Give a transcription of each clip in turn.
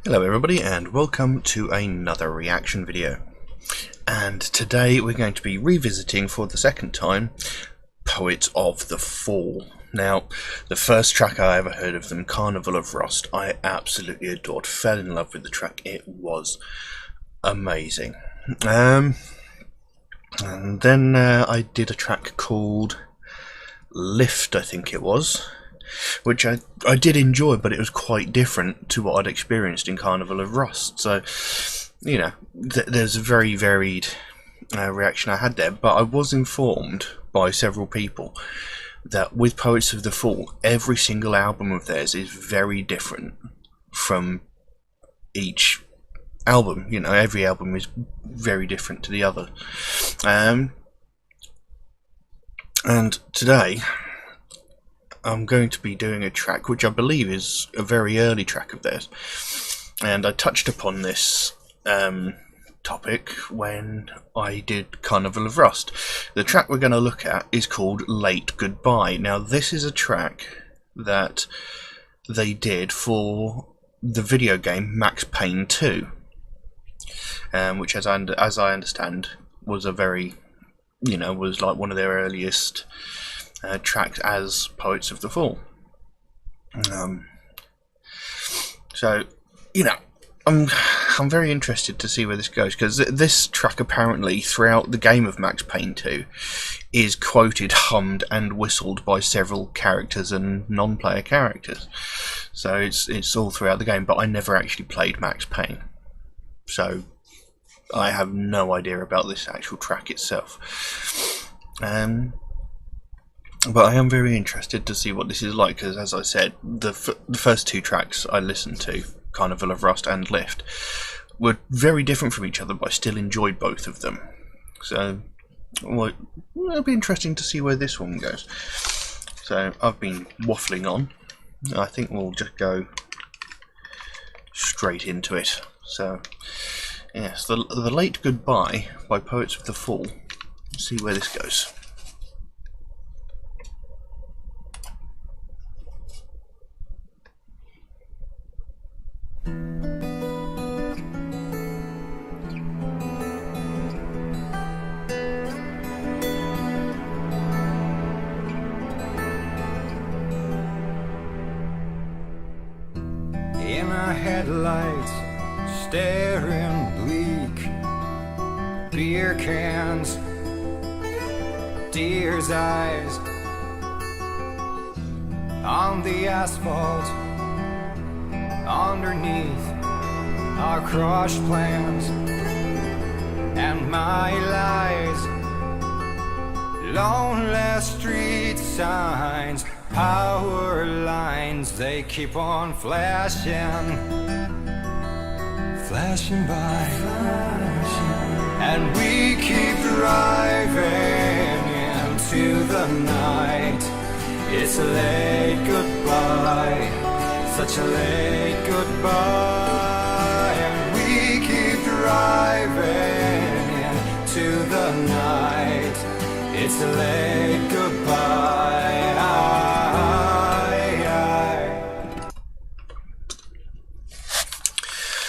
Hello everybody and welcome to another reaction video. And today we're going to be revisiting for the second time Poets of the Fall. Now, the first track I ever heard of them, Carnival of Rust, I absolutely adored, fell in love with the track. It was amazing. And then I did a track called Lift, I think it was, which I did enjoy, but it was quite different to what I'd experienced in Carnival of Rust. So, you know, there's a very varied reaction I had there, but I was informed by several people that with Poets of the Fall, every single album of theirs is very different from each album. You know, every album is very different to the other. And today I'm going to be doing a track which I believe is a very early track of theirs, and I touched upon this topic when I did Carnival of Rust. The track we're going to look at is called Late Goodbye. Now, this is a track that they did for the video game Max Payne 2, which as I understand was a very, you know, was like one of their earliest tracks as Poets of the Fall. So, you know, I'm very interested to see where this goes, because this track apparently throughout the game of Max Payne 2 is quoted, hummed and whistled by several characters and non-player characters. So it's all throughout the game, but I never actually played Max Payne, so I have no idea about this actual track itself. But I am very interested to see what this is like, because as I said, the first two tracks I listened to, Carnival of Rust and Lift, were very different from each other, but I still enjoyed both of them. So, well, it'll be interesting to see where this one goes. So, I've been waffling on. I think we'll just go straight into it. So, yes, the Late Goodbye by Poets of the Fall. Let's see where this goes. In our headlights, staring bleak, beer cans, deer's eyes on the asphalt, underneath our crushed plans and my lies, lonely street signs, power lines, they keep on flashing by, and we keep driving into the night. It's a late goodbye, such a late goodbye, and we keep driving into the night. It's a late goodbye.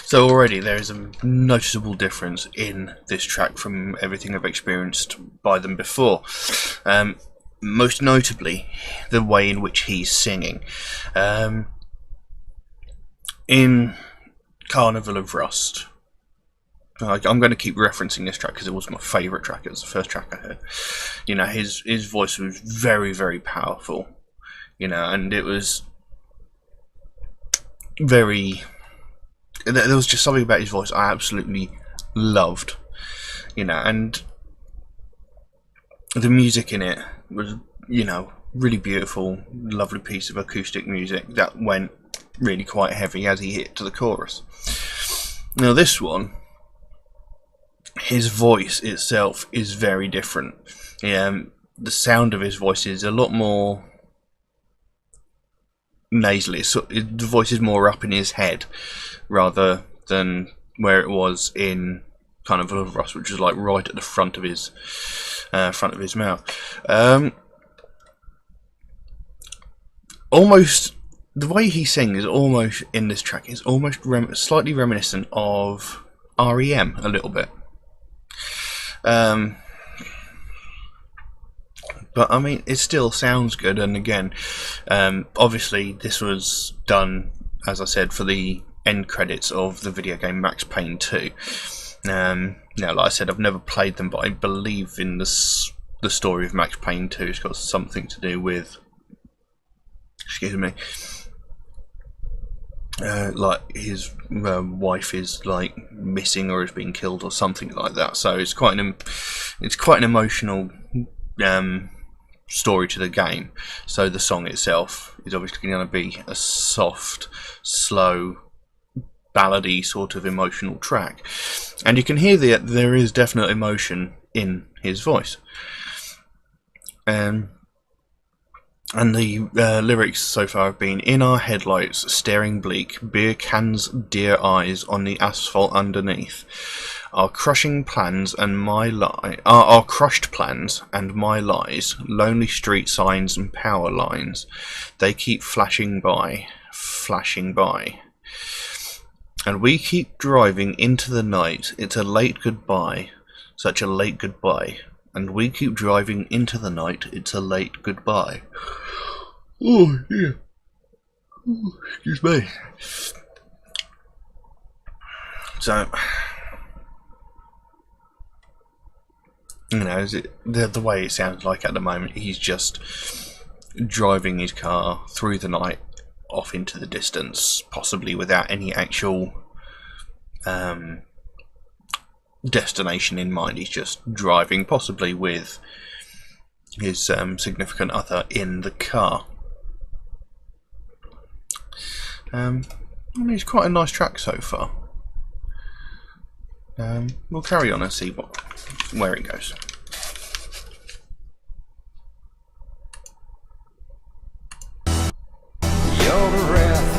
So already there is a noticeable difference in this track from everything I've experienced by them before. Most notably, the way in which he's singing. In Carnival of Rust, I'm going to keep referencing this track because it was my favourite track. It was the first track I heard. You know, his voice was very, very powerful. You know, and it was very... There was just something about his voice I absolutely loved. You know, and the music in it was, you know, really beautiful, lovely piece of acoustic music that went really quite heavy as he hit to the chorus. Now this one, his voice itself is very different. The sound of his voice is a lot more nasally. So the voice is more up in his head rather than where it was in Carnival of Rust, which was like right at the front of his mouth. Almost the way he sings almost in this track is almost slightly reminiscent of REM a little bit. But I mean, it still sounds good. And again, obviously this was done, as I said, for the end credits of the video game Max Payne 2. Now, like I said, I've never played them, but I believe in the story of Max Payne 2. It's got something to do with, excuse me, like his wife is like missing or is being killed or something like that. So it's quite an emotional story to the game. So the song itself is obviously going to be a soft, slow, ballady sort of emotional track, and you can hear that there is definite emotion in his voice. And the lyrics so far have been: in our headlights, staring bleak, beer cans, dear eyes on the asphalt underneath. Our crushing plans and our crushed plans and my lies, lonely street signs and power lines, they keep flashing by, and we keep driving into the night. It's a late goodbye, such a late goodbye, and we keep driving into the night. It's a late goodbye. Oh yeah. Ooh, excuse me. So, you know, the way it sounds like at the moment, he's just driving his car through the night off into the distance, possibly without any actual destination in mind. He's just driving, possibly with his significant other in the car. I mean, it's quite a nice track so far. We'll carry on and see where it goes. Your breath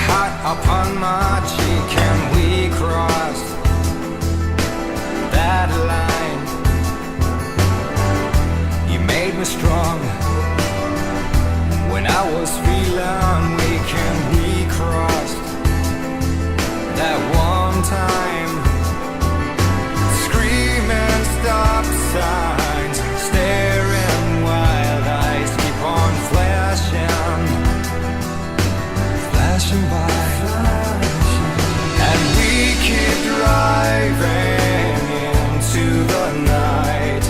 hot upon my cheek, and we crossed that line. You made me strong when I was feeling weak, and we crossed that one time. Screaming stop signs, staring wild eyes keep on flashing by, and we keep driving into the night.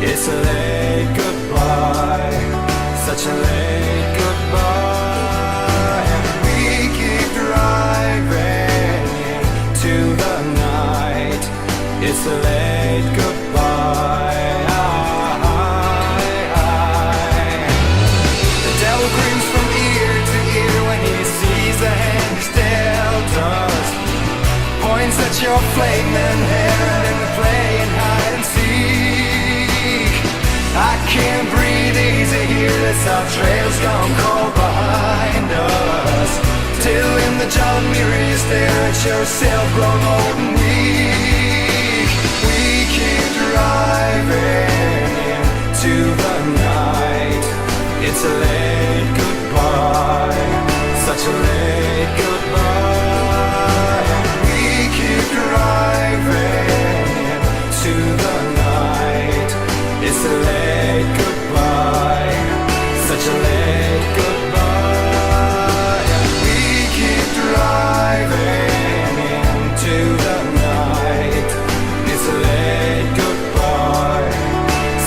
It's a late goodbye, such a late goodbye, and we keep driving into the night. It's a late goodbye. The devil grins from ear to ear when he sees the hand he's dealt us. Points at your flaming hair and then we're playing hide and seek. I can't breathe easy here, this our trail's gone cold behind us. Till in the John mirror you stare at yourself grown old and weak. We keep driving into the night. It's a late goodbye, such a late goodbye. We keep driving into the night. It's a late goodbye, such a late goodbye. We keep driving into the night. It's a late goodbye,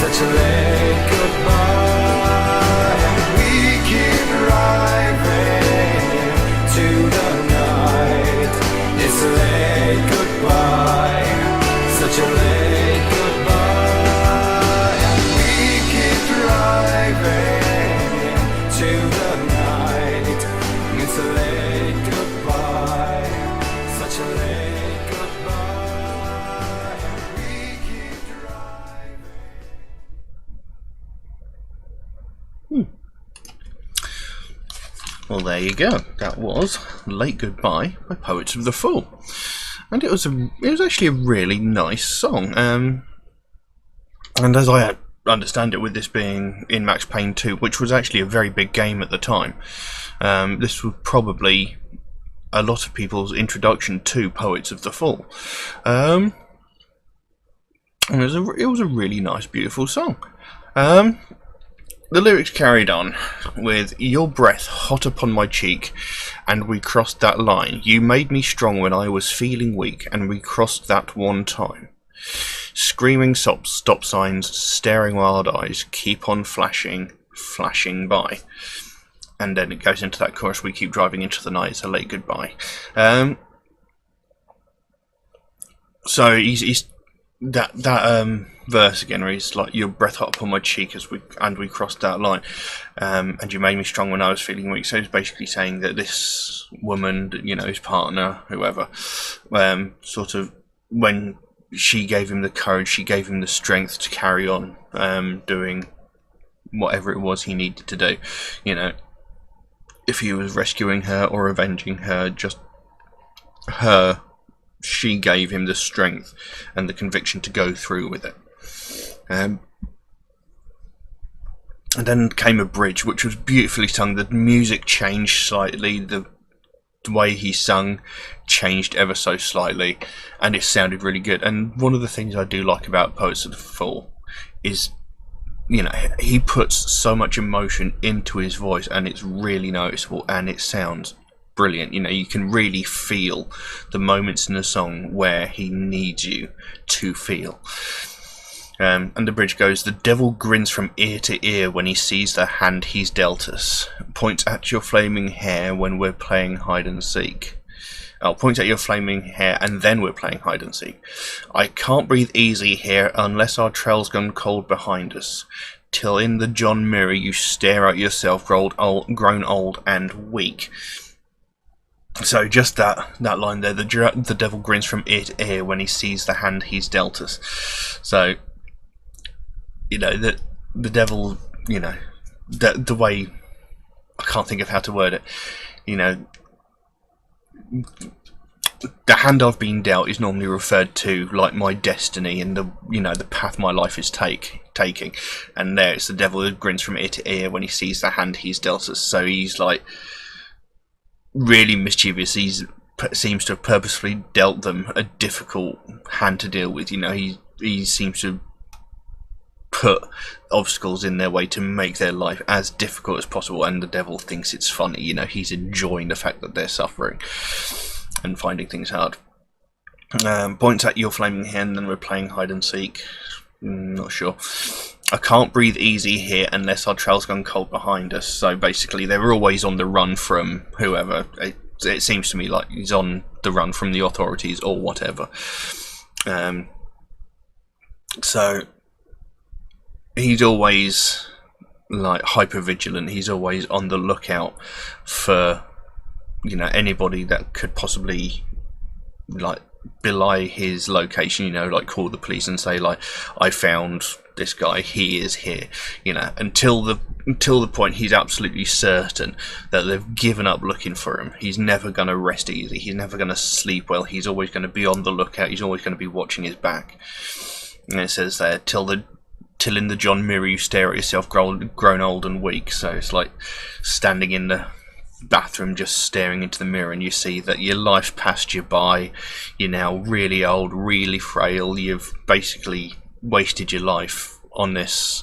such a late goodbye. We keep driving into the night. It's a late goodbye, such a late goodbye. We keep driving into the night. It's a late goodbye, such a late goodbye. We keep driving. Well, there you go. That was "Late Goodbye" by Poets of the Fall, and it was actually a really nice song. And as I understand it, with this being in Max Payne 2, which was actually a very big game at the time. This was probably a lot of people's introduction to Poets of the Fall. And it was a really nice, beautiful song. The lyrics carried on with, "Your breath hot upon my cheek, and we crossed that line. You made me strong when I was feeling weak, and we crossed that one time. Screaming stop signs, staring wild eyes, keep on flashing, flashing by." And then it goes into that chorus, "We keep driving into the night, it's a late goodbye." So he's that verse again, where he's like, "Your breath hot upon my cheek as we crossed that line, and you made me strong when I was feeling weak." So he's basically saying that this woman, his partner, whoever, sort of, when she gave him the courage, she gave him the strength to carry on doing whatever it was he needed to do. If he was rescuing her or avenging her, just her, she gave him the strength and the conviction to go through with it. And then came a bridge, which was beautifully sung. The music changed slightly, the way he sung changed ever so slightly, and it sounded really good. And one of the things I do like about Poets of the Fall is, he puts so much emotion into his voice, and it's really noticeable, and it sounds brilliant. You can really feel the moments in the song where he needs you to feel. And the bridge goes, "The devil grins from ear to ear when he sees the hand he's dealt us. Points at your flaming hair when we're playing hide and seek." Oh, points at your flaming hair and then we're playing hide and seek. "I can't breathe easy here unless our trail's gone cold behind us. Till in the John mirror you stare at yourself grown old and weak." So just that line there, the devil grins from ear to ear when he sees the hand he's dealt us. So, the devil, the way, I can't think of how to word it, the hand I've been dealt is normally referred to like my destiny and the path my life is taking, and there it's the devil who grins from ear to ear when he sees the hand he's dealt us. So he's like really mischievous. He seems to have purposefully dealt them a difficult hand to deal with. He seems to put obstacles in their way to make their life as difficult as possible, and the devil thinks it's funny. He's enjoying the fact that they're suffering and finding things hard. Points at your flaming hand, and we're playing hide and seek. Not sure. "I can't breathe easy here unless our trail's gone cold behind us." So basically they're always on the run from whoever. It seems to me like he's on the run from the authorities or whatever. So he's always like hyper vigilant. He's always on the lookout for anybody that could possibly like belie his location. Like call the police and say like, "I found this guy, he is here." Until the point he's absolutely certain that they've given up looking for him, he's never going to rest easy. He's never going to sleep well. He's always going to be on the lookout. He's always going to be watching his back. And it says there, till in the John mirror you stare at yourself grown old and weak. So it's like standing in the bathroom just staring into the mirror, and you see that your life's passed you by. You're now really old, really frail. You've basically wasted your life on this,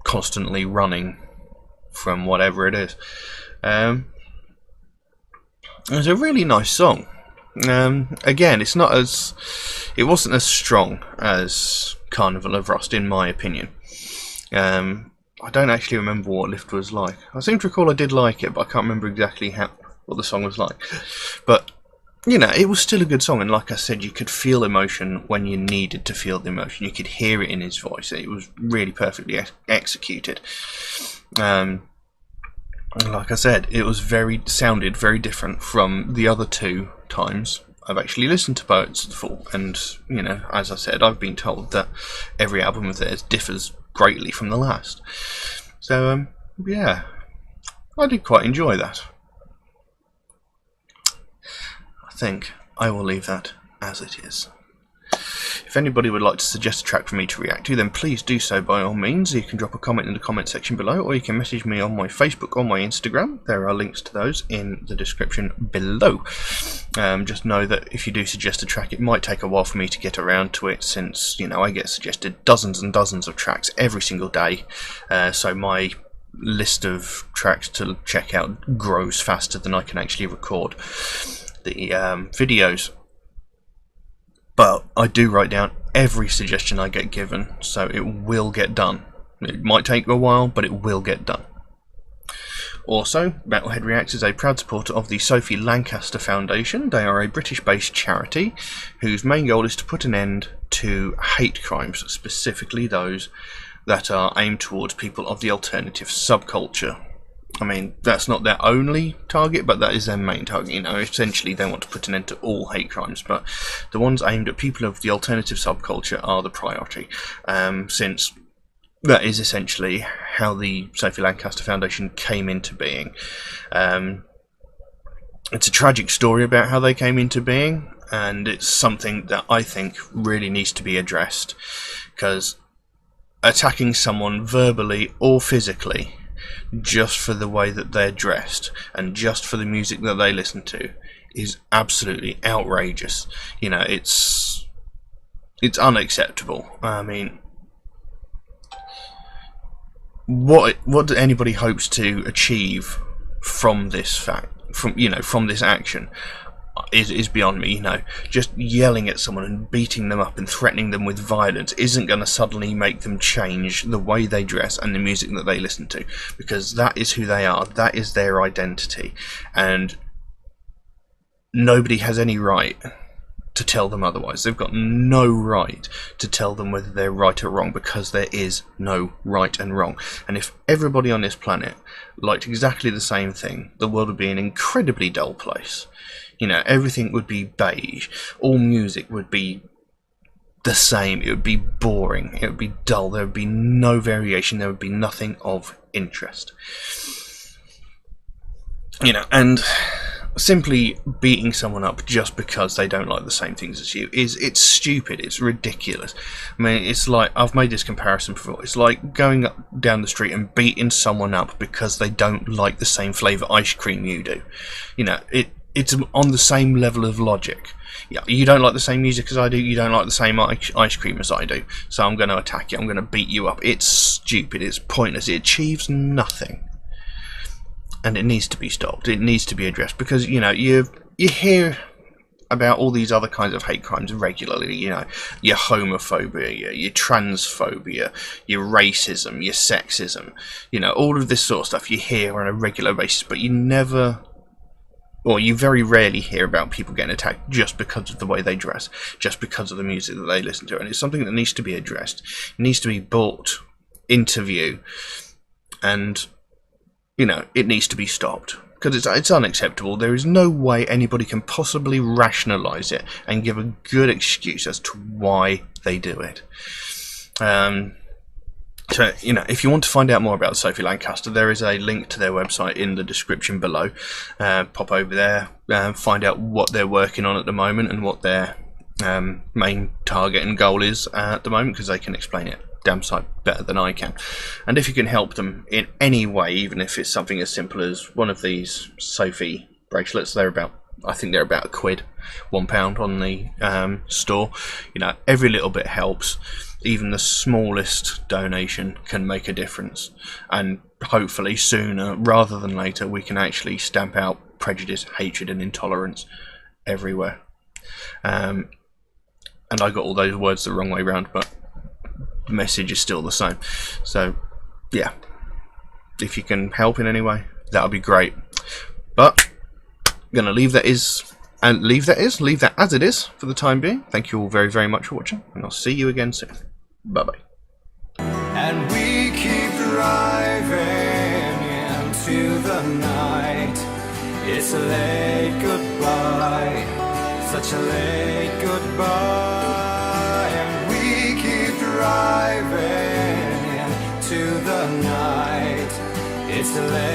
constantly running from whatever it is. It's a really nice song. Again, it wasn't as strong as Carnival of Rust, in my opinion. I don't actually remember what Lift was like. I seem to recall I did like it, but I can't remember exactly what the song was like. But it was still a good song, and like I said, you could feel emotion when you needed to feel the emotion. You could hear it in his voice. It was really perfectly executed. Like I said, it was sounded very different from the other two times I've actually listened to Poets of the Fall. And, as I said, I've been told that every album of theirs differs greatly from the last. So, yeah, I did quite enjoy that. I think I will leave that as it is. If If anybody would like to suggest a track for me to react to, then please do so by all means. You can drop a comment in the comment section below, or you can message me on my Facebook or my Instagram. There are links to those in the description below. Just know that if you do suggest a track, it might take a while for me to get around to it, since, you know, I get suggested dozens and dozens of tracks every single day. So my list of tracks to check out grows faster than I can actually record the videos. But I do write down every suggestion I get given, so it will get done. It might take a while, but it will get done. Also, Metalhead Reacts is a proud supporter of the Sophie Lancaster Foundation. They are a British-based charity whose main goal is to put an end to hate crimes, specifically those that are aimed towards people of the alternative subculture. I mean, that's not their only target, but that is their main target. You know, essentially they want to put an end to all hate crimes, but the ones aimed at people of the alternative subculture are the priority, since that is essentially how the Sophie Lancaster Foundation came into being. It's a tragic story about how they came into being, and it's something that I think really needs to be addressed, because attacking someone verbally or physically just for the way that they're dressed and just for the music that they listen to is absolutely outrageous. You know, it's unacceptable. I mean, what anybody hopes to achieve from this from this action is beyond me. You know, just yelling at someone and beating them up and threatening them with violence isn't going to suddenly make them change the way they dress and the music that they listen to, because that is who they are, that is their identity, and nobody has any right to tell them otherwise. They've got no right to tell them whether they're right or wrong, because there is no right and wrong. And if everybody on this planet liked exactly the same thing, the world would be an incredibly dull place. You know, everything would be beige, all music would be the same, it would be boring, it would be dull, there would be no variation, there would be nothing of interest. You know, and simply beating someone up just because they don't like the same things as you it's stupid, it's ridiculous. I mean, it's like, I've made this comparison before, it's like going up down the street and beating someone up because they don't like the same flavour ice cream you do. You know, it's on the same level of logic. Yeah, you don't like the same music as I do, you don't like the same ice cream as I do, so I'm going to attack you, I'm going to beat you up. It's stupid, it's pointless, it achieves nothing. And it needs to be stopped, it needs to be addressed, because, you know, you hear about all these other kinds of hate crimes regularly. You know, your homophobia, your transphobia, your racism, your sexism, you know, all of this sort of stuff you hear on a regular basis, but you never, or you very rarely hear about people getting attacked just because of the way they dress, just because of the music that they listen to. And it's something that needs to be addressed. It needs to be brought into view, and, you know, it needs to be stopped, because it's unacceptable. There is no way anybody can possibly rationalise it and give a good excuse as to why they do it. So, you know, if you want to find out more about Sophie Lancaster, there is a link to their website in the description below. Pop over there, find out what they're working on at the moment and what their main target and goal is at the moment, because they can explain it damn sight better than I can. And if you can help them in any way, even if it's something as simple as one of these Sophie bracelets, I think they're about £1, £1 on the store. You know, every little bit helps. Even the smallest donation can make a difference, and hopefully sooner rather than later we can actually stamp out prejudice, hatred and intolerance everywhere. And I got all those words the wrong way round, but the message is still the same. So yeah, if you can help in any way, that would be great. But I'm gonna leave that as it is for the time being. Thank you all very, very much for watching, and I'll see you again soon. Bye bye. And we keep driving into the night. It's a late goodbye, such a late goodbye. And we keep driving into the night. It's a late